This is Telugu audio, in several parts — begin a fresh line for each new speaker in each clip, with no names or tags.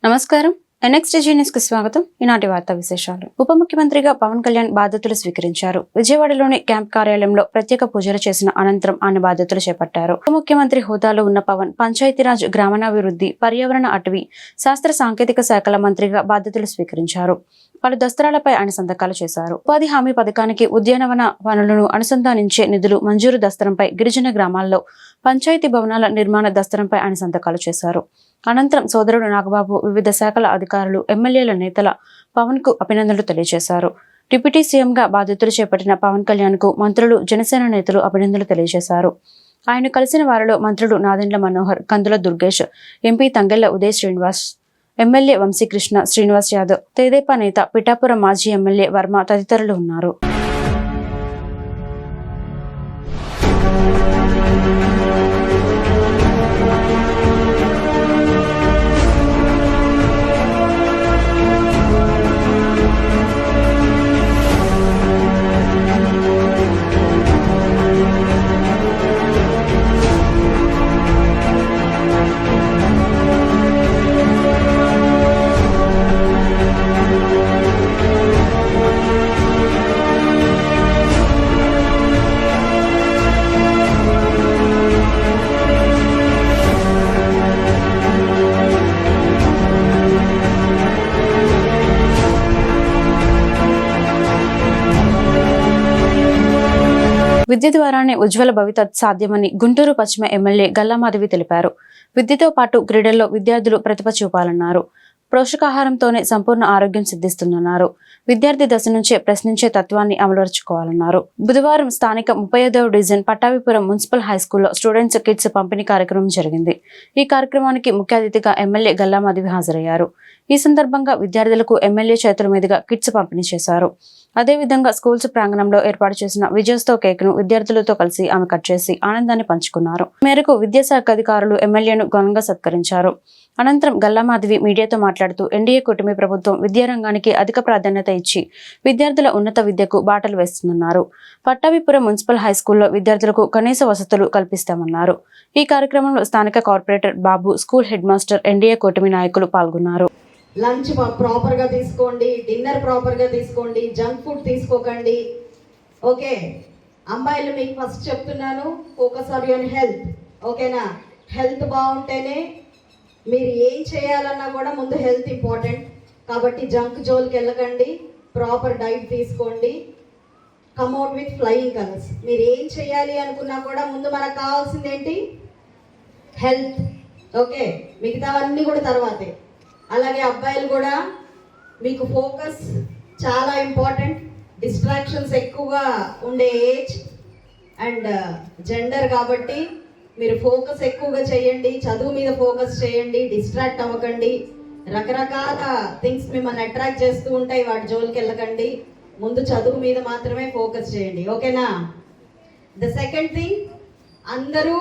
నమస్కారం. ఎన్ఎక్స్టీజీ న్యూస్ కి స్వాగతం. ఈనాటి వార్తా విశేషాలు. ఉప ముఖ్యమంత్రిగా పవన్ కళ్యాణ్ బాధ్యతలు స్వీకరించారు. విజయవాడలోని క్యాంప్ కార్యాలయంలో ప్రత్యేక పూజలు చేసిన అనంతరం ఆయన బాధ్యతలు చేపట్టారు. ఉప ముఖ్యమంత్రి హోదాలో ఉన్న పవన్ పంచాయతీరాజ్, గ్రామీణాభివృద్ధి, పర్యావరణ, అటవీ, శాస్త్ర సాంకేతిక శాఖల మంత్రిగా బాధ్యతలు స్వీకరించారు. పలు దస్త్రాలపై ఆయన సంతకాలు చేశారు. ఉపాధి హామీ పథకానికి ఉద్యానవన వనరులను అనుసంధానించే నిధులు మంజూరు దస్త్రంపై, గిరిజన గ్రామాల్లో పంచాయతీ భవనాల నిర్మాణ దస్త్రంపై ఆయన సంతకాలు చేశారు. అనంతరం సోదరుడు నాగబాబు, వివిధ శాఖల అధికారులు, ఎమ్మెల్యేల నేతల పవన్ కు అభినందనలు తెలియజేశారు. డిప్యూటీ సీఎంగా బాధ్యతలు చేపట్టిన పవన్ కళ్యాణ్ కు మంత్రులు, జనసేన నేతలు అభినందనలు తెలియజేశారు. ఆయన కలిసిన వారిలో మంత్రులు నాదెండ్ల మనోహర్, కందుల దుర్గేష్, ఎంపీ తంగెళ్ల ఉదయ్ శ్రీనివాస్, ఎమ్మెల్యే వంశీకృష్ణ, శ్రీనివాస్ యాదవ్, తెదేపా నేత పిఠాపురం మాజీ ఎమ్మెల్యే వర్మ తదితరులు ఉన్నారు. విద్య ద్వారానే ఉజ్వల భవిత సాధ్యమని గుంటూరు పశ్చిమ ఎమ్మెల్యే గల్లా మాధవి తెలిపారు. విద్యతో పాటు క్రీడల్లో విద్యార్థులు ప్రతిభ చూపాలన్నారు. పోషకాహారంతోనే సంపూర్ణ ఆరోగ్యం సిద్ధిస్తుందన్నారు. విద్యార్థి దశ నుంచే ప్రశ్నించే తత్వాన్ని అమలుపరుచుకోవాలన్నారు. బుధవారం స్థానిక 35వ డివిజన్ పట్టాభిపురం మున్సిపల్ హైస్కూల్లో స్టూడెంట్స్ కిట్స్ పంపిణీ కార్యక్రమం జరిగింది. ఈ కార్యక్రమానికి ముఖ్య అతిథిగా ఎమ్మెల్యే గల్లా మాధవి హాజరయ్యారు. ఈ సందర్భంగా విద్యార్థులకు ఎమ్మెల్యే చేతుల మీదుగా కిట్స్ పంపిణీ చేశారు. అదేవిధంగా స్కూల్స్ ప్రాంగణంలో ఏర్పాటు చేసిన విజయోత్సవ కేక్ ను విద్యార్థులతో కలిసి ఆమె కట్ చేసి ఆనందాన్ని పంచుకున్నారు. మేరకు విద్యాశాఖ అధికారులు ఎమ్మెల్యేను ఘనంగా సత్కరించారు. అనంతరం గల్లా మాధవి మీడియాతో మాట్లాడుతూ ఎన్డీఏ కూటమి ప్రభుత్వం విద్యారంగానికి అధిక ప్రాధాన్యత ఇచ్చి విద్యార్థుల ఉన్నత విద్యకు బాటలు వేస్తున్నారు. పట్టాభిపురం మున్సిపల్ హైస్కూల్లో విద్యార్థులకు కనీస వసతులు కల్పిస్తామన్నారు. ఈ కార్యక్రమంలో స్థానిక కార్పొరేటర్ బాబు, స్కూల్ హెడ్ మాస్టర్, ఎన్డీఏ కూటమి నాయకులు పాల్గొన్నారు.
లంచ్ ప్రాపర్గా తీసుకోండి, డిన్నర్ ప్రాపర్గా తీసుకోండి, జంక్ ఫుడ్ తీసుకోకండి. ఓకే, అమ్మాయిలు మీకు ఫస్ట్ చెప్తున్నాను, ఫోకస్ ఆన్ యువర్ హెల్త్. ఓకేనా? హెల్త్ బాగుంటేనే మీరు ఏం చేయాలన్నా కూడా ముందు హెల్త్ ఇంపార్టెంట్. కాబట్టి జంక్ జోలికి వెళ్ళకండి, ప్రాపర్ డైట్ తీసుకోండి, కమ్అట్ విత్ ఫ్లయింగ్ కలర్స్. మీరు ఏం చేయాలి అనుకున్నా కూడా ముందు మనకు కావాల్సింది ఏంటి? హెల్త్. ఓకే, మిగతావన్నీ కూడా తర్వాతే. అలాగే అబ్బాయిలు కూడా మీకు ఫోకస్ చాలా ఇంపార్టెంట్. డిస్ట్రాక్షన్స్ ఎక్కువగా ఉండే ఏజ్ అండ్ జెండర్ కాబట్టి మీరు ఫోకస్ ఎక్కువగా చేయండి, చదువు మీద ఫోకస్ చేయండి, డిస్ట్రాక్ట్ అవ్వకండి. రకరకాల థింగ్స్ మిమ్మల్ని అట్రాక్ట్ చేస్తూ ఉంటాయి, వాటి జోలికి వెళ్ళకండి. ముందు చదువు మీద మాత్రమే ఫోకస్ చేయండి. ఓకేనా? ద సెకండ్ థింగ్, అందరూ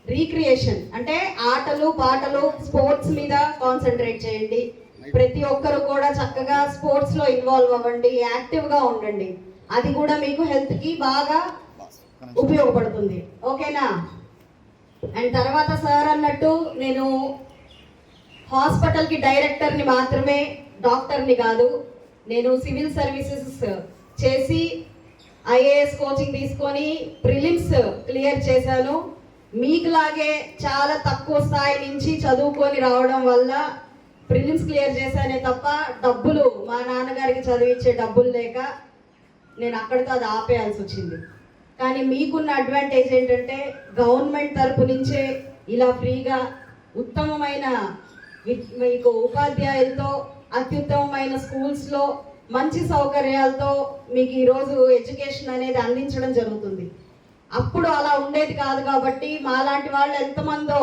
రీక్రియేషన్ అంటే ఆటలు, పాటలు, స్పోర్ట్స్ మీద కాన్సన్ట్రేట్ చేయండి. ప్రతి ఒక్కరు కూడా చక్కగా స్పోర్ట్స్లో ఇన్వాల్వ్ అవ్వండి, యాక్టివ్గా ఉండండి. అది కూడా మీకు హెల్త్కి బాగా ఉపయోగపడుతుంది. ఓకేనా? అండ్ తర్వాత సార్ అన్నట్టు నేను హాస్పిటల్కి డైరెక్టర్ని మాత్రమే, డాక్టర్ని కాదు. నేను సివిల్ సర్వీసెస్ చేసి ఐఏఎస్ కోచింగ్ తీసుకొని ప్రిలిమ్స్ క్లియర్ చేశాను. మీకులాగే చాలా తక్కువ స్థాయి నుంచి చదువుకొని రావడం వల్ల ప్రిలిమ్స్ క్లియర్ చేశానే తప్ప డబ్బులు మా నాన్నగారికి చదివించే డబ్బులు లేక నేను అక్కడితో అది ఆపేయాల్సి వచ్చింది. కానీ మీకున్న అడ్వాంటేజ్ ఏంటంటే గవర్నమెంట్ తరపు నుంచే ఇలా ఫ్రీగా ఉత్తమమైన మీకు ఉపాధ్యాయులతో, అత్యుత్తమమైన స్కూల్స్లో మంచి సౌకర్యాలతో మీకు ఈరోజు ఎడ్యుకేషన్ అనేది అందించడం జరుగుతుంది. అప్పుడు అలా ఉండేది కాదు. కాబట్టి మాలాంటి వాళ్ళు ఎంతమందో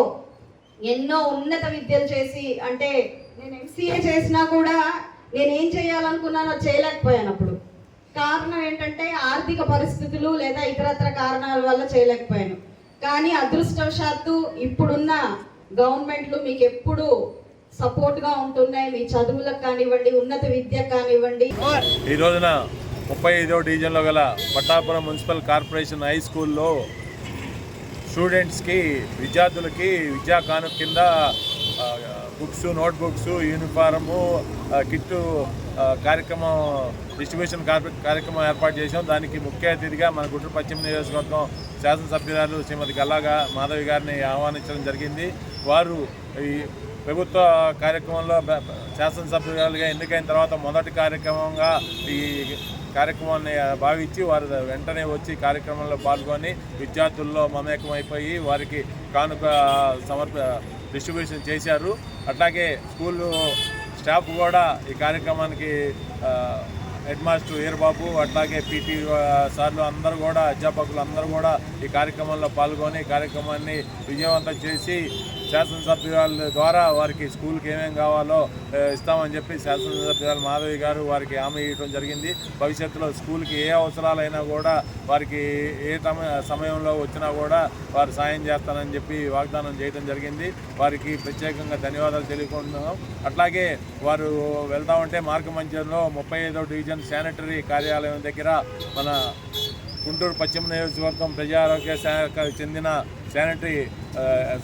ఎన్నో ఉన్నత విద్యలు చేసి, అంటే నేను ఎంసీఏ చేసినా కూడా నేనేం చేయాలనుకున్నానో చేయలేకపోయాను. అప్పుడు కారణం ఏంటంటే ఆర్థిక పరిస్థితులు లేదా ఇతరత్ర కారణాల వల్ల చేయలేకపోయాను. కానీ అదృష్టవశాత్తు ఇప్పుడున్న గవర్నమెంట్లు మీకు ఎప్పుడు సపోర్ట్గా ఉంటున్నాయి. మీ చదువులకు కానివ్వండి, ఉన్నత విద్యకు కానివ్వండి.
ఈ రోజున 35వ డివిజన్లో గల పట్టాపురం మున్సిపల్ కార్పొరేషన్ హై స్కూల్లో స్టూడెంట్స్కి, విద్యార్థులకి విద్యా కానుక కింద బుక్స్, నోట్బుక్స్, యూనిఫారము, కిట్టు కార్యక్రమం డిస్ట్రిబ్యూషన్ కార్యక్రమం ఏర్పాటు చేశాం. దానికి ముఖ్య అతిథిగా మన గుంటూరు పశ్చిమ నియోజకవర్గం శాసనసభ్యురాలు శ్రీమతి గల్లా మాధవి గారిని ఆహ్వానించడం జరిగింది. వారు ఈ ప్రభుత్వ కార్యక్రమంలో శాసనసభ్యురాలుగా ఎన్నికైన తర్వాత మొదటి కార్యక్రమంగా ఈ కార్యక్రమాన్ని భావించి వారు వెంటనే వచ్చి కార్యక్రమంలో పాల్గొని విద్యార్థుల్లో మమేకమైపోయి వారికి కానుక డిస్ట్రిబ్యూషన్ చేశారు. అట్లాగే స్కూలు స్టాఫ్ కూడా ఈ కార్యక్రమానికి హెడ్ మాస్టర్ వీరబాబు, అట్లాగే పీటీ సార్లు అందరూ కూడా, అధ్యాపకులు అందరూ కూడా ఈ కార్యక్రమంలో పాల్గొని కార్యక్రమాన్ని విజయవంతం చేసి శాసనసభ్యుల ద్వారా వారికి స్కూల్కి ఏమేమి కావాలో ఇస్తామని చెప్పి శాసనసభ్యురాలు మాధవి గారు వారికి హామీ ఇవ్వడం జరిగింది. భవిష్యత్తులో స్కూల్కి ఏ అవసరాలైనా కూడా వారికి ఏ సమయంలో వచ్చినా కూడా వారు సాయం చేస్తానని చెప్పి వాగ్దానం చేయడం జరిగింది. వారికి ప్రత్యేకంగా ధన్యవాదాలు తెలియకుంటున్నాం. అట్లాగే వారు వెళ్తా ఉంటే మార్గమధ్యంలో 35వ డివిజన్ శానిటరీ కార్యాలయం దగ్గర మన గుంటూరు పశ్చిమ నియోజకవర్గం ప్రజారోగ్య శాఖకు చెందిన శానిటరీ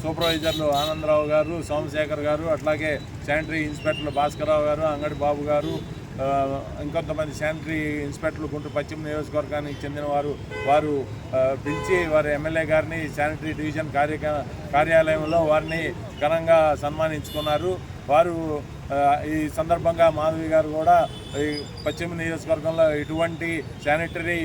సూపర్వైజర్లు ఆనందరావు గారు, సోమశేఖర్ గారు, అట్లాగే శానిటరీ ఇన్స్పెక్టర్లు భాస్కరరావు గారు, అంగడి బాబు గారు, ఇంకొంతమంది శానిటరీ ఇన్స్పెక్టర్లు గుంటూరు పశ్చిమ నియోజకవర్గానికి చెందిన వారు పిలిచి వారి ఎమ్మెల్యే గారిని శానిటరీ డివిజన్ కార్యాలయంలో వారిని ఘనంగా సన్మానించుకున్నారు. వారు ఈ సందర్భంగా మాధవి గారు కూడా ఈ పశ్చిమ నియోజకవర్గంలో ఎటువంటి శానిటరీ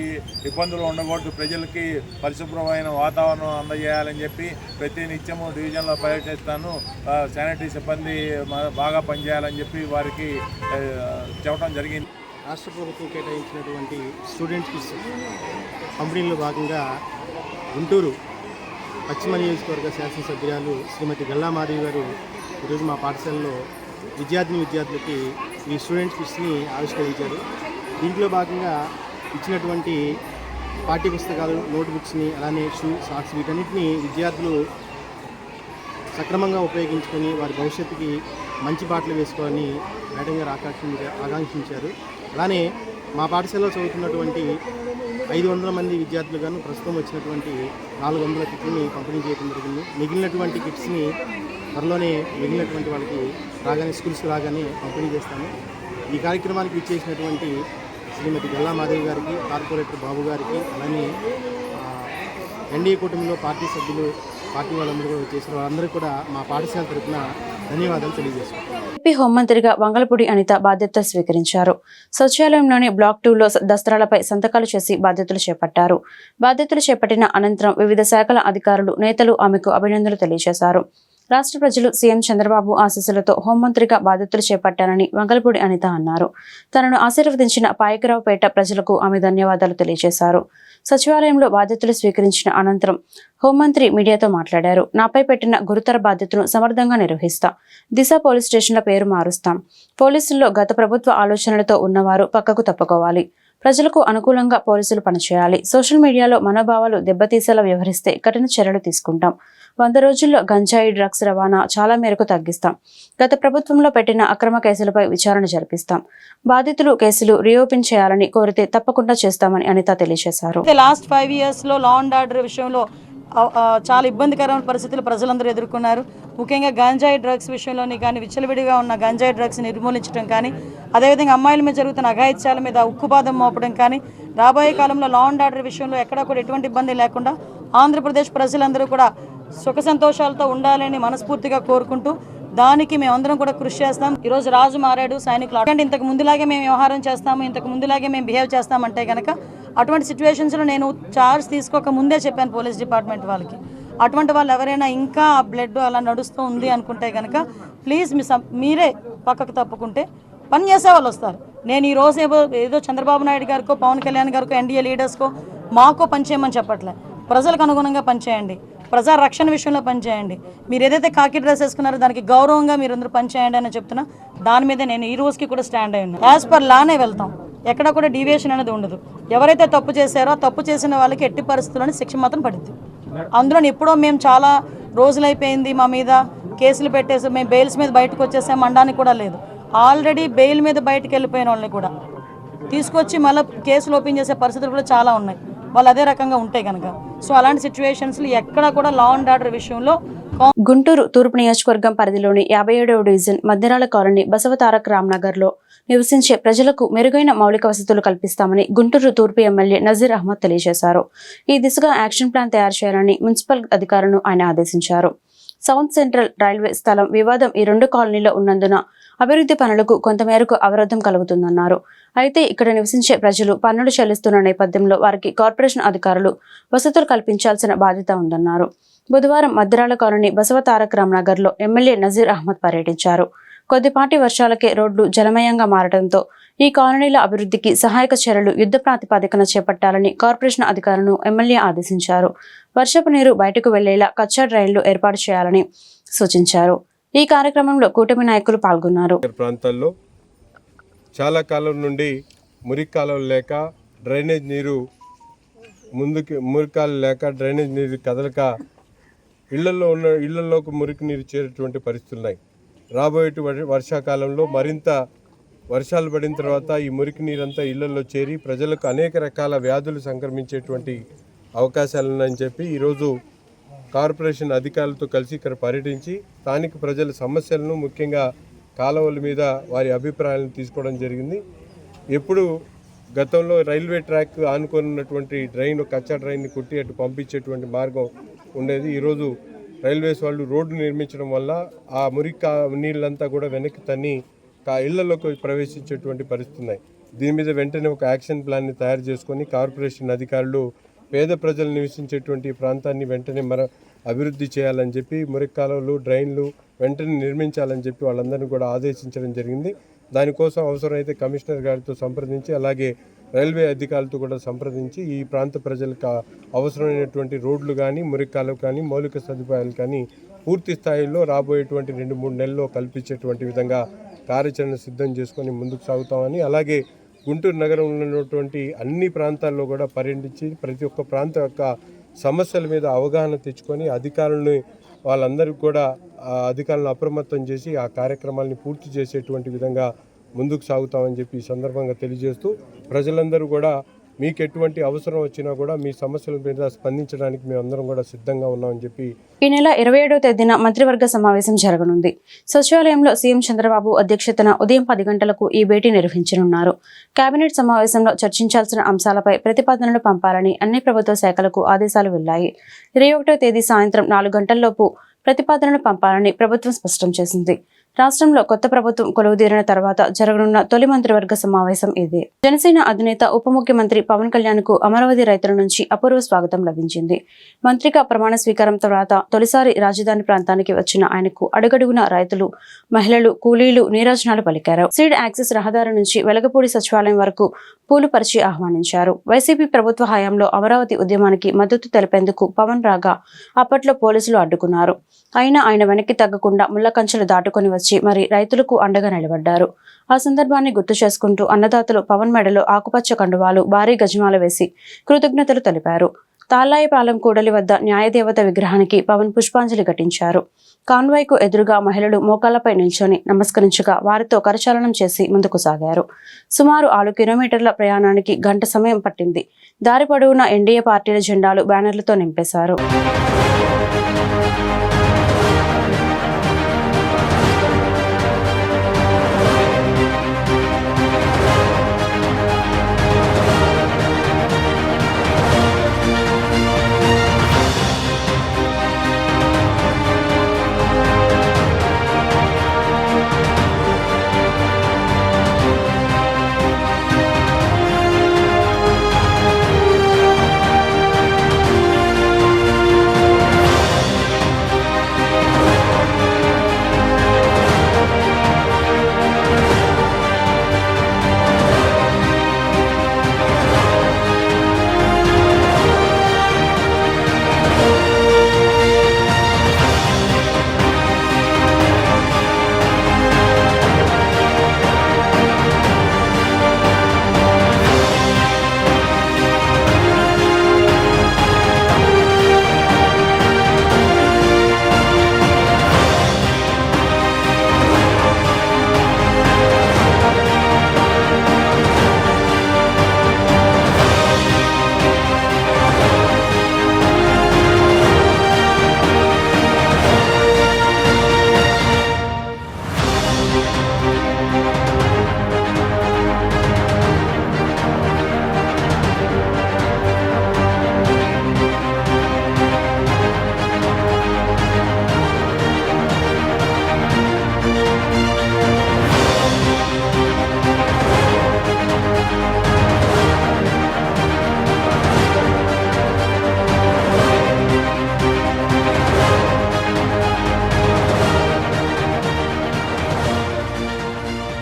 ఇబ్బందులు ఉండకూడదు, ప్రజలకి పరిశుభ్రమైన వాతావరణం అందజేయాలని చెప్పి ప్రతి నిత్యము డివిజన్లో పర్యటిస్తాను, శానిటరీ సిబ్బంది బాగా పనిచేయాలని చెప్పి వారికి చెప్పడం జరిగింది.
రాష్ట్ర ప్రభుత్వం కేటాయించినటువంటి స్టూడెంట్ కిట్స్ పంపిణీలో భాగంగా గుంటూరు పశ్చిమ నియోజకవర్గ శాసనసభ్యురాలు శ్రీమతి గల్లా మాధవి గారు ఈరోజు మా పాఠశాలలో విద్యార్థులకి ఈ స్టూడెంట్ కిట్స్ని ఆవిష్కరించారు. దీంట్లో భాగంగా ఇచ్చినటువంటి పాఠ్య పుస్తకాలు, నోట్బుక్స్ని, అలానే షూ, సాక్స్ వీటన్నిటిని విద్యార్థులు సక్రమంగా ఉపయోగించుకొని వారి భవిష్యత్తుకి మంచి బాటలు వేసుకోవాలని మేడం గారు ఆకాంక్షించారు. అలానే మా పాఠశాలలో చదువుతున్నటువంటి 500 మంది విద్యార్థులుగాను ప్రస్తుతం వచ్చినటువంటి 400 కిట్ని పంపిణీ చేయడం జరిగింది. మిగిలినటువంటి కిట్స్ని త్వరలోనే మిగిలినటువంటి వాళ్ళకి స్కూల్స్కి రాగానే పంపిణీ చేస్తాము. ఈ కార్యక్రమానికి ఇచ్చేసినటువంటి శ్రీమతి గల్లా మాధవి గారికి, కార్పొరేటర్ బాబు గారికి, అలానే ఎన్డీఏ కూటమిలో పార్టీ సభ్యులు, పార్టీ వాళ్ళందరూ కూడా చేసిన వాళ్ళందరూ కూడా మా పాఠశాల తరఫున ధన్యవాదాలు తెలియజేస్తున్నాం.
ఏపీ హోంమంత్రిగా వంగలపూడి అనిత బాధ్యతలు స్వీకరించారు. సచివాలయంలోని బ్లాక్ 2లో దస్త్రాలపై సంతకాలు చేసి బాధ్యతలు చేపట్టారు. బాధ్యతలు చేపట్టిన అనంతరం వివిధ శాఖల అధికారులు, నేతలు ఆమెకు అభినందనలు తెలియజేశారు. రాష్ట్ర ప్రజలు సీఎం చంద్రబాబు ఆశీస్సులతో హోంమంత్రిగా బాధ్యతలు చేపట్టారని వంగలపూడి అనిత అన్నారు. తనను ఆశీర్వదించిన పాయకరావుపేట ప్రజలకు ఆమె ధన్యవాదాలు తెలియజేశారు. సచివాలయంలో బాధ్యతలు స్వీకరించిన అనంతరం హోంమంత్రి మీడియాతో మాట్లాడారు. నాపై పెట్టిన గురుతర బాధ్యతను సమర్థంగా నిర్వహిస్తా. దిశ పోలీస్ స్టేషన్ల పేరు మారుస్తాం. పోలీసుల్లో గత ప్రభుత్వ ఆలోచనలతో ఉన్నవారు పక్కకు తప్పుకోవాలి. ప్రజలకు అనుకూలంగా పోలీసులు పనిచేయాలి. సోషల్ మీడియాలో మనోభావాలు దెబ్బతీసేలా వ్యవహరిస్తే కఠిన చర్యలు తీసుకుంటాం. 100 రోజుల్లో గంజాయి, డ్రగ్స్ రవాణా చాలా మేరకు తగ్గిస్తాం. గత ప్రభుత్వంలో పెట్టిన అక్రమ కేసులపై విచారణ జరిపిస్తాం. బాధితులు కేసులు రీఓపెన్ చేయాలని కోరితే తప్పకుండా చేస్తామని అనిత తెలియజేశారు.
లాస్ట్ 5 years లో లా అండ్ ఆర్డర్ విషయంలో చాలా ఇబ్బందికరమైన పరిస్థితులు ప్రజలందరూ ఎదుర్కొన్నారు. ముఖ్యంగా గంజాయి డ్రగ్స్ విషయంలోని కానీ, విచ్చలవిడిగా ఉన్న గంజాయి డ్రగ్స్ నిర్మూలించడం కానీ, అదేవిధంగా అమ్మాయిల మీద జరుగుతున్న అఘాయిత్యాల మీద ఉక్కుపాదం మోపడం కానీ, రాబోయే కాలంలో లా అండ్ ఆర్డర్ విషయంలో ఎక్కడా కూడా ఎటువంటి ఇబ్బంది లేకుండా ఆంధ్రప్రదేశ్ ప్రజలందరూ కూడా సుఖ సంతోషాలతో ఉండాలని మనస్ఫూర్తిగా కోరుకుంటూ దానికి మేమందరం కూడా కృషి చేస్తాం. ఈరోజు రాజు మారాడు, సైనికులు అంటే ఇంతకు ముందులాగే మేము వ్యవహారం చేస్తాము, ఇంతకు ముందులాగే మేము బిహేవ్ చేస్తామంటే కనుక అటువంటి సిచ్యువేషన్స్లో నేను చార్జ్ తీసుకోక ముందే చెప్పాను పోలీస్ డిపార్ట్మెంట్ వాళ్ళకి. అటువంటి వాళ్ళు ఎవరైనా ఇంకా ఆ బ్లడ్ అలా నడుస్తూ ఉంది అనుకుంటే కనుక ప్లీజ్ మీరే పక్కకు తప్పుకుంటే పని చేసే వాళ్ళు వస్తారు. నేను ఈ రోజు ఏదో చంద్రబాబు నాయుడు గారికో, పవన్ కళ్యాణ్ గారికో, ఎన్డీఏ లీడర్స్కో మాకో పనిచేయమని చెప్పట్లే. ప్రజలకు అనుగుణంగా పనిచేయండి, ప్రజా రక్షణ విషయంలో పనిచేయండి. మీరు ఏదైతే కాకి డ్రెస్ వేసుకున్నారో దానికి గౌరవంగా మీరు అందరూ పనిచేయండి అని చెప్తున్నా. దాని మీద నేను ఈ రోజుకి కూడా స్టాండ్ అయి ఉన్నాను. యాజ్ పర్ లానే వెళ్తాం, ఎక్కడ కూడా డీవియేషన్ అనేది ఉండదు. ఎవరైతే తప్పు చేశారో తప్పు చేసిన వాళ్ళకి ఎట్టి పరిస్థితుల్లోని శిక్ష మాత్రం పడుద్ది. అందులో ఎప్పుడో మేము చాలా రోజులైపోయింది మా మీద కేసులు పెట్టేసి మేము బెయిల్స్ మీద బయటకు వచ్చేసాం అనడానికి కూడా లేదు. ఆల్రెడీ బెయిల్ మీద బయటకు వెళ్ళిపోయిన వాళ్ళని కూడా తీసుకొచ్చి మళ్ళీ కేసులు ఓపెన్ చేసే పరిస్థితులు కూడా చాలా ఉన్నాయి. వాళ్ళు అదే రకంగా ఉంటాయి కనుక. సో అలాంటి సిచ్యువేషన్స్లో ఎక్కడ కూడా లా అండ్ ఆర్డర్ విషయంలో
గుంటూరు తూర్పు నియోజకవర్గం పరిధిలోని 57వ డివిజన్ మధ్యరాల కాలనీ బసవతారక్ రామ్నగర్లో నివసించే ప్రజలకు మెరుగైన మౌలిక వసతులు కల్పిస్తామని గుంటూరు తూర్పు ఎమ్మెల్యే నజీర్ అహ్మద్ తెలియజేశారు. ఈ దిశగా యాక్షన్ ప్లాన్ తయారు చేయాలని మున్సిపల్ అధికారులను ఆయన ఆదేశించారు. సౌత్ సెంట్రల్ రైల్వే స్థలం వివాదం ఈ రెండు కాలనీలో ఉన్నందున అభివృద్ధి పనులకు కొంతమేరకు అవరోధం కలుగుతుందన్నారు. అయితే ఇక్కడ నివసించే ప్రజలు పన్నులు చెల్లిస్తున్న నేపథ్యంలో వారికి కార్పొరేషన్ అధికారులు వసతులు కల్పించాల్సిన బాధ్యత ఉందన్నారు. బుధవారం మధ్యరాల కాలనీ బసవతారక్ రామ్నగర్లో ఎమ్మెల్యే నజీర్ అహ్మద్ పర్యటించారు. కొద్దిపాటి వర్షాలకే రోడ్లు జలమయంగా మారడంతో ఈ కాలనీల అభివృద్ధికి సహాయక చర్యలు యుద్ధ ప్రాతిపదికన చేపట్టాలని కార్పొరేషన్ అధికారులను ఎమ్మెల్యే ఆదేశించారు. వర్షపు నీరు బయటకు వెళ్లేలా కచ్చా డ్రైన్లు ఏర్పాటు చేయాలని సూచించారు. ఈ కార్యక్రమంలో కూటమి నాయకులు పాల్గొన్నారు.
ప్రాంతాల్లో చాలా కాలం నుండి మురికి కాలువలు లేక డ్రైనేజ్ నీరు మురికాలు లేక డ్రైనేజ్ నీరు కదలక ఇళ్లలోకి మురికి నీరు చేరేటువంటి పరిస్థితులు ఉన్నాయి. రాబోయే వర్షాకాలంలో మరింత వర్షాలు పడిన తర్వాత ఈ మురికి నీరంతా ఇళ్లలో చేరి ప్రజలకు అనేక రకాల వ్యాధులు సంక్రమించేటువంటి అవకాశాలు ఉన్నాయని చెప్పి ఈరోజు కార్పొరేషన్ అధికారులతో కలిసి ఇక్కడ పర్యటించి స్థానిక ప్రజల సమస్యలను ముఖ్యంగా కాలువల మీద వారి అభిప్రాయాలను తీసుకోవడం జరిగింది. ఎప్పుడు గతంలో రైల్వే ట్రాక్ ఆనుకొని ఉన్నటువంటి డ్రైన్ కచ్చా డ్రైన్ని కుట్టి అటు పంపించేటువంటి మార్గం ఉండేది. ఈరోజు రైల్వేస్ వాళ్ళు రోడ్డు నిర్మించడం వల్ల ఆ మురికి నీళ్ళంతా కూడా వెనక్కి తన్ని ఇళ్లలోకి ప్రవేశించేటువంటి పరిస్థితి ఉన్నాయి. దీని మీద వెంటనే ఒక యాక్షన్ ప్లాన్ని తయారు చేసుకొని కార్పొరేషన్ అధికారులు పేద ప్రజలు నివసించేటువంటి ప్రాంతాన్ని వెంటనే అభివృద్ధి చేయాలని చెప్పి మురికి కాలువలు డ్రైన్లు వెంటనే నిర్మించాలని చెప్పి వాళ్ళందరినీ కూడా ఆదేశించడం జరిగింది. దానికోసం అవసరమైతే కమిషనర్ గారితో సంప్రదించి అలాగే రైల్వే అధికారులతో కూడా సంప్రదించి ఈ ప్రాంత ప్రజలకు అవసరమైనటువంటి రోడ్లు కానీ మురికి కాలువ కానీ మౌలిక సదుపాయాలు కానీ పూర్తి స్థాయిలో రాబోయేటువంటి 2-3 నెలల్లో కల్పించేటువంటి విధంగా కార్యాచరణ సిద్ధం చేసుకొని ముందుకు సాగుతామని, అలాగే గుంటూరు నగరంలో ఉన్నటువంటి అన్ని ప్రాంతాల్లో కూడా పర్యటించి ప్రతి ఒక్క ప్రాంతం యొక్క సమస్యల మీద అవగాహన తెచ్చుకొని అధికారులని వాళ్ళందరికీ కూడా అధికారులను అప్రమత్తం చేసి ఆ కార్యక్రమాలని పూర్తి చేసేటువంటి విధంగా ముందుకు సాగుతామని చెప్పి ఈ సందర్భంగా తెలియజేస్తూ ప్రజలందరూ కూడా మీకు ఎటువంటి అవసరం వచ్చినా కూడా మీ సమస్యల మీద స్పందించడానికి మేమందరం కూడా సిద్ధంగా ఉన్నామని చెప్పి
ఈ నెల 27వ తేదీన మంత్రివర్గ సమావేశం జరగనుంది. సచివాలయంలో సీఎం చంద్రబాబు అధ్యక్షతన ఉదయం 10 గంటలకు ఈ భేటీ నిర్వహించనున్నారు. కేబినెట్ సమావేశంలో చర్చించాల్సిన అంశాలపై ప్రతిపాదనలు పంపాలని అన్ని ప్రభుత్వ శాఖలకు ఆదేశాలు వెళ్లాయి. 21వ తేదీ సాయంత్రం 4 గంటల్లోపు ప్రతిపాదనలు పంపాలని ప్రభుత్వం స్పష్టం చేసింది. రాష్ట్రంలో కొత్త ప్రభుత్వం కొలువుదీరిన తర్వాత జరగనున్న తొలి మంత్రివర్గ సమావేశం ఇదే. జనసేన అధినేత ఉప ముఖ్యమంత్రి పవన్ కళ్యాణ్ కు అమరావతి రైతుల నుంచి అపూర్వ స్వాగతం లభించింది. మంత్రిగా ప్రమాణ స్వీకారం తర్వాత తొలిసారి రాజధాని ప్రాంతానికి వచ్చిన ఆయనకు అడుగడుగున రైతులు, మహిళలు, కూలీలు నీరాజనాలు పలికారు. సీడ్ యాక్సెస్ రహదారి నుంచి వెలగపూడి సచివాలయం వరకు పూలు పరిచి ఆహ్వానించారు. వైసీపీ ప్రభుత్వ హయాంలో అమరావతి ఉద్యమానికి మద్దతు తెలిపేందుకు పవన్ రాగా అప్పట్లో పోలీసులు అడ్డుకున్నారు. అయినా ఆయన వెనక్కి తగ్గకుండా ముళ్ల కంచెలు దాటుకొని వచ్చి మరి రైతులకు అండగా నిలబడ్డారు. ఆ సందర్భాన్ని గుర్తు చేసుకుంటూ అన్నదాతలు పవన్ మెడలో ఆకుపచ్చ కండువాలు, భారీ గజమాల వేసి కృతజ్ఞతలు తెలిపారు. తాళ్ళాయిపాలెం కూడలి వద్ద న్యాయదేవత విగ్రహానికి పవన్ పుష్పాంజలి ఘటించారు. కాన్వాయ్కు ఎదురుగా మహిళలు మోకాళ్లపై నిల్చొని నమస్కరించగా వారితో కరచాలనం చేసి ముందుకు సాగారు. సుమారు 6 కిలోమీటర్ల ప్రయాణానికి గంట సమయం పట్టింది. దారి పొడవునా ఎన్డీఏ పార్టీల జెండాలు, బ్యానర్లతో నింపేశారు.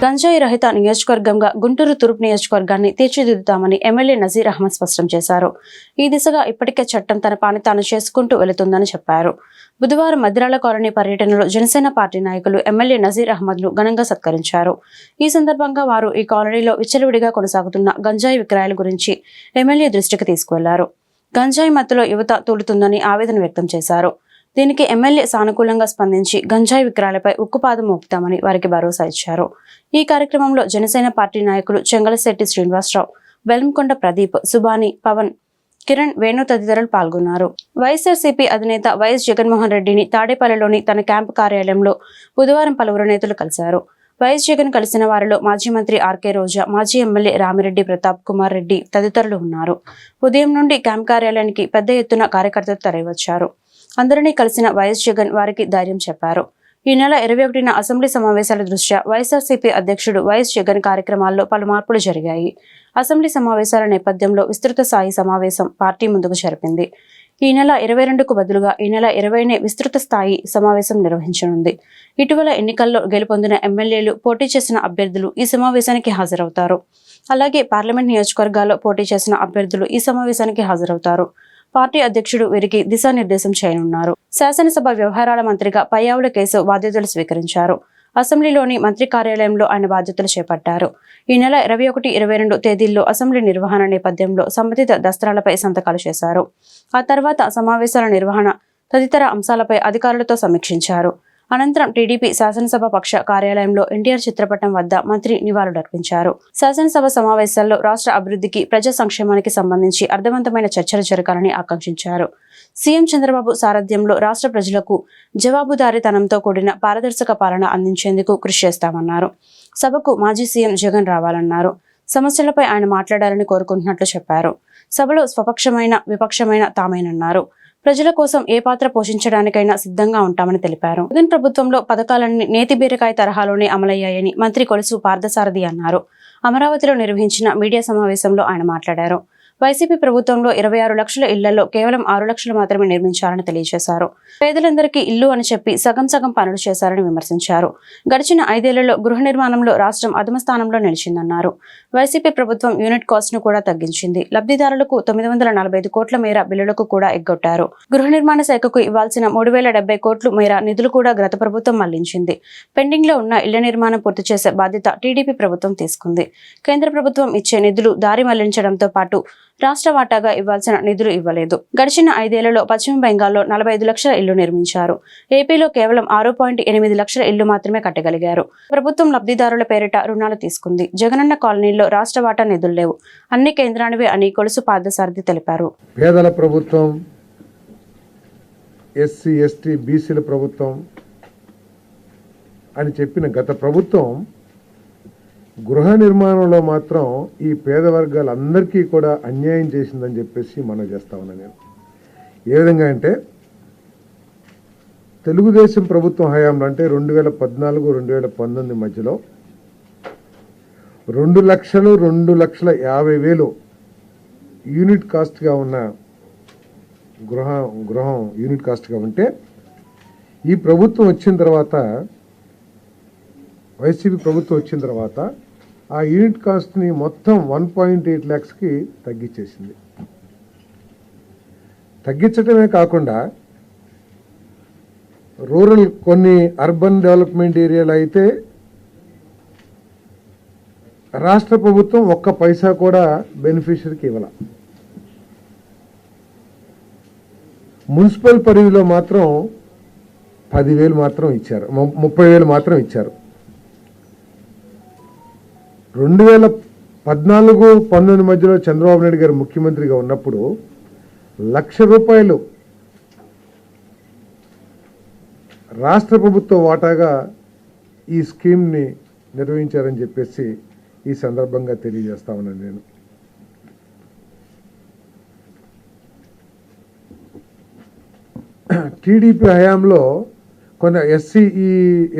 గంజాయి రహిత నియోజకవర్గంగా గుంటూరు తూర్పు నియోజకవర్గాన్ని తీర్చిదిద్దుతామని ఎమ్మెల్యే నజీర్ అహ్మద్ స్పష్టం చేశారు. ఈ దిశగా ఇప్పటికే చట్టం తన పని తాను చేసుకుంటూ వెళుతుందని చెప్పారు. బుధవారం మద్దిరాల కాలనీ పర్యటనలో జనసేన పార్టీ నాయకులు ఎమ్మెల్యే నజీర్ అహ్మద్ ను ఘనంగా సత్కరించారు. ఈ సందర్భంగా వారు ఈ కాలనీలో విచ్చలవిడిగా కొనసాగుతున్న గంజాయి విక్రయాల గురించి ఎమ్మెల్యే దృష్టికి తీసుకువెళ్లారు. గంజాయి మత్తులో యువత తూలుతుందని ఆవేదన వ్యక్తం చేశారు. దీనికి ఎమ్మెల్యే సానుకూలంగా స్పందించి గంజాయి విక్రయాలపై ఉక్కుపాదం మోపుతామని వారికి భరోసా ఇచ్చారు. ఈ కార్యక్రమంలో జనసేన పార్టీ నాయకులు చెంగలశెట్టి శ్రీనివాసరావు, బెల్లంకొండ ప్రదీప్, సుబాని, పవన్, కిరణ్, వేణు తదితరులు పాల్గొన్నారు. వైఎస్ఆర్సీపీ అధినేత వైఎస్ జగన్మోహన్ రెడ్డిని తాడేపల్లిలోని తన క్యాంపు కార్యాలయంలో బుధవారం పలువురు నేతలు కలిశారు. వైఎస్ జగన్ కలిసిన వారిలో మాజీ మంత్రి ఆర్కే రోజా, మాజీ ఎమ్మెల్యే రామిరెడ్డి ప్రతాప్ కుమార్ రెడ్డి తదితరులు ఉన్నారు. ఉదయం నుండి క్యాంప్ కార్యాలయానికి పెద్ద ఎత్తున కార్యకర్తలు తరలివచ్చారు. అందరినీ కలిసిన వైఎస్ జగన్ వారికి ధైర్యం చెప్పారు. ఈ నెల 21న అసెంబ్లీ సమావేశాల దృష్ట్యా వైఎస్ఆర్సీపీ అధ్యక్షుడు వైఎస్ జగన్ కార్యక్రమాల్లో పలు మార్పులు జరిగాయి. అసెంబ్లీ సమావేశాల నేపథ్యంలో విస్తృత స్థాయి సమావేశం పార్టీ ముందుకు జరిపింది. ఈ నెల 22కు బదులుగా ఈ నెల 20నే విస్తృత స్థాయి సమావేశం నిర్వహించనుంది. ఇటీవల ఎన్నికల్లో గెలుపొందిన ఎమ్మెల్యేలు, పోటీ చేసిన అభ్యర్థులు ఈ సమావేశానికి హాజరవుతారు. అలాగే పార్లమెంట్ నియోజకవర్గాల్లో పోటీ చేసిన అభ్యర్థులు ఈ సమావేశానికి హాజరవుతారు. పార్టీ అధ్యక్షుడు వీరికి దిశానిర్దేశం చేయనున్నారు. శాసనసభ వ్యవహారాల మంత్రిగా పయ్యావుల కేశవ్ బాధ్యతలు స్వీకరించారు. అసెంబ్లీలోని మంత్రి కార్యాలయంలో ఆయన బాధ్యతలు చేపట్టారు. ఈ నెల 21, 22 తేదీల్లో అసెంబ్లీ నిర్వహణ నేపథ్యంలో సంబంధిత దస్త్రాలపై సంతకాలు చేశారు. ఆ తర్వాత సమావేశాల నిర్వహణ తదితర అంశాలపై అధికారులతో సమీక్షించారు. అనంతరం టీడీపీ శాసనసభ పక్ష కార్యాలయంలో ఎన్టీఆర్ చిత్రపటం వద్ద మంత్రి నివాళులర్పించారు. శాసనసభ సమావేశాల్లో రాష్ట్ర అభివృద్ధికి, ప్రజా సంక్షేమానికి సంబంధించి అర్థవంతమైన చర్చలు జరగాలని ఆకాంక్షించారు. సీఎం చంద్రబాబు సారథ్యంలో రాష్ట్ర ప్రజలకు జవాబుదారీతనంతో కూడిన పారదర్శక పాలన అందించేందుకు కృషి చేస్తామన్నారు. సభకు మాజీ సీఎం జగన్ రావాలన్నారు. సమస్యలపై ఆయన మాట్లాడాలని కోరుకుంటున్నట్లు చెప్పారు. సభలో స్వపక్షమైన, విపక్షమైన తామేనన్నారు. ప్రజల కోసం ఏ పాత్ర పోషించడానికైనా సిద్ధంగా ఉంటామని తెలిపారు. జగన్ ప్రభుత్వంలో పథకాలన్నీ నేతి బీరకాయ తరహాలోనే అమలయ్యాయని మంత్రి కొలుసు పార్థసారథి అన్నారు. అమరావతిలో నిర్వహించిన మీడియా సమావేశంలో ఆయన మాట్లాడారు. వైసీపీ ప్రభుత్వంలో 26 లక్షల ఇళ్లలో కేవలం 6 లక్షలు మాత్రమే నిర్మించారని తెలియజేశారు. పేదలందరికీ ఇల్లు అని చెప్పి సగం పనులు చేశారని విమర్శించారు. గడిచిన 5 ఏళ్లలో గృహ నిర్మాణంలో రాష్ట్రం అధమ స్థానంలో నిలిచిందన్నారు. వైసీపీ ప్రభుత్వం యూనిట్ కాస్ట్ ను కూడా తగ్గించింది. లబ్ధిదారులకు 945 కోట్ల మేర బిల్లులకు కూడా ఎగ్గొట్టారు. గృహ నిర్మాణ శాఖకు ఇవ్వాల్సిన 3070 కోట్ల మేర నిధులు కూడా గత ప్రభుత్వం మళ్లించింది. పెండింగ్ లో ఉన్న ఇళ్ల నిర్మాణం పూర్తి చేసే బాధ్యత టీడీపీ ప్రభుత్వం తీసుకుంది. కేంద్ర ప్రభుత్వం ఇచ్చే నిధులు దారి మళ్లించడంతో పాటు రాష్ట్ర వాటాగా ఇవ్వాల్సిన నిధులు ఇవ్వలేదు. గడిచిన 5 ఏళ్లలో పశ్చిమ బెంగాల్లో 45 లక్షల ఇళ్లు నిర్మించారు. ఏపీలో కేవలం 6.8 లక్షల ఇళ్లు మాత్రమే కట్టగలిగారు. ప్రభుత్వం లబ్ధిదారుల పేరిట రుణాలు తీసుకుంది. జగనన్న కాలనీలో రాష్ట్ర వాటా నిధులు లేవు. అన్ని కేంద్రానివే అని కొలుసు పార్థసారథి తెలిపారు.
పేదల ప్రభుత్వం, ఎస్సీ, ఎస్టీ, బీసీల ప్రభుత్వం అని చెప్పిన గత ప్రభుత్వం గృహ నిర్మాణంలో మాత్రం ఈ పేద వర్గాలందరికీ కూడా అన్యాయం చేసిందని చెప్పేసి మనం చేస్తా ఉన్నాను. నేను ఏ విధంగా అంటే, తెలుగుదేశం ప్రభుత్వం హయాంలో అంటే 2014-2019 మధ్యలో 2,50,000 యూనిట్ కాస్ట్గా ఉన్న గృహం యూనిట్ కాస్ట్గా ఉంటే, ఈ ప్రభుత్వం వచ్చిన తర్వాత, వైసీపీ ప్రభుత్వం వచ్చిన తర్వాత ఆ యూనిట్ కాస్ట్ని మొత్తం 1.8 lakhsకి తగ్గించేసింది. తగ్గించడమే కాకుండా రూరల్, కొన్ని అర్బన్ డెవలప్మెంట్ ఏరియాలు అయితే రాష్ట్ర ప్రభుత్వం ఒక్క పైసా కూడా బెనిఫిషరీకి ఇవ్వాల. మున్సిపల్ పరిధిలో మాత్రం 10,000 మాత్రం ఇచ్చారు, 30,000 మాత్రం ఇచ్చారు. 2014-19 మధ్యలో చంద్రబాబు నాయుడు గారు ముఖ్యమంత్రిగా ఉన్నప్పుడు ₹1,00,000 రాష్ట్ర ప్రభుత్వ వాటాగా ఈ స్కీమ్ని నిర్వహించారని చెప్పేసి ఈ సందర్భంగా తెలియజేస్తా ఉన్నాను. నేను టీడీపీ హయాంలో కొన్ని ఎస్సీ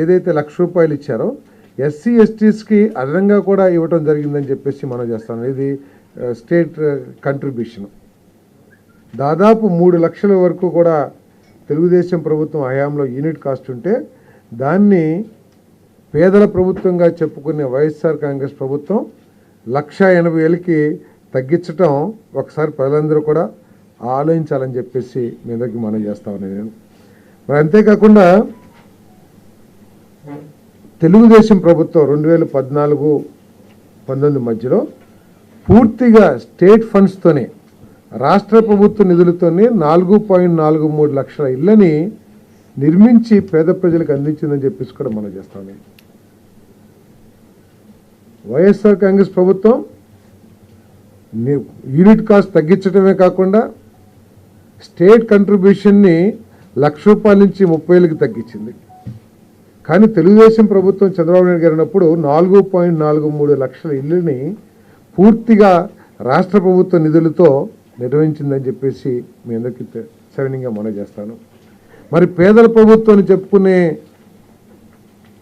ఏదైతే ₹1,00,000 ఇచ్చారో ఎస్సీ ఎస్టీస్కి అదనంగా కూడా ఇవ్వటం జరిగిందని చెప్పేసి మనం చేస్తాం. ఇది స్టేట్ కంట్రిబ్యూషన్. దాదాపు 3 లక్షల వరకు కూడా తెలుగుదేశం ప్రభుత్వం హయాంలో యూనిట్ కాస్ట్ ఉంటే దాన్ని పేదల ప్రభుత్వంగా చెప్పుకునే వైఎస్ఆర్ కాంగ్రెస్ ప్రభుత్వం 1,80,000కి తగ్గించటం ఒకసారి ప్రజలందరూ కూడా ఆలోచించాలని చెప్పేసి మీ దగ్గరికి మనం చేస్తా ఉన్నాను నేను. మరి అంతేకాకుండా తెలుగుదేశం ప్రభుత్వం 2014-19 మధ్యలో పూర్తిగా స్టేట్ ఫండ్స్తోనే రాష్ట్ర ప్రభుత్వ నిధులతోనే 4.43 లక్షల ఇళ్ళని నిర్మించి పేద ప్రజలకు అందించిందని చెప్పేసి కూడా మనం చేస్తాం. వైఎస్ఆర్ కాంగ్రెస్ ప్రభుత్వం యూనిట్ కాస్ట్ తగ్గించడమే కాకుండా స్టేట్ కంట్రిబ్యూషన్ని ₹1,00,000 నుంచి 30,000కి తగ్గించింది. కానీ తెలుగుదేశం ప్రభుత్వం చంద్రబాబు నాయుడు గారు ఉన్నప్పుడు 4.43 లక్షల ఇళ్ళని పూర్తిగా రాష్ట్ర ప్రభుత్వ నిధులతో నిర్వహించిందని చెప్పేసి మీ అందరికీ సవినీయంగా మనం చేస్తాను. మరి పేదల ప్రభుత్వం అని చెప్పుకునే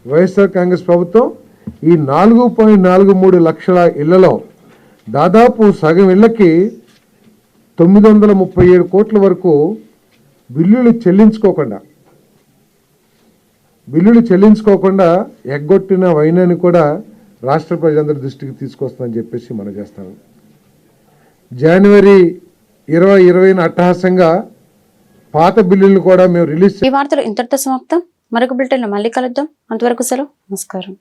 వైఎస్ఆర్ కాంగ్రెస్ ప్రభుత్వం ఈ 4.43 లక్షల ఇళ్లలో దాదాపు సగం ఇళ్లకి 937 కోట్ల వరకు బిల్లులు చెల్లించుకోకుండా ఎగ్గొట్టిన వైనాన్ని కూడా రాష్ట్ర ప్రజలందరి దృష్టికి తీసుకొస్తుందని చెప్పేసి మనం చేస్తాము. జనవరి 2020 అట్టహాసంగా పాత బిల్లులను కూడా మేము రిలీజ్.
ఈ వార్తలు ఇంతటితో సమాప్తం. మరొక బులెటిన్లో మళ్ళీ కలుద్దాం. అంతవరకు సెలవు. నమస్కారం.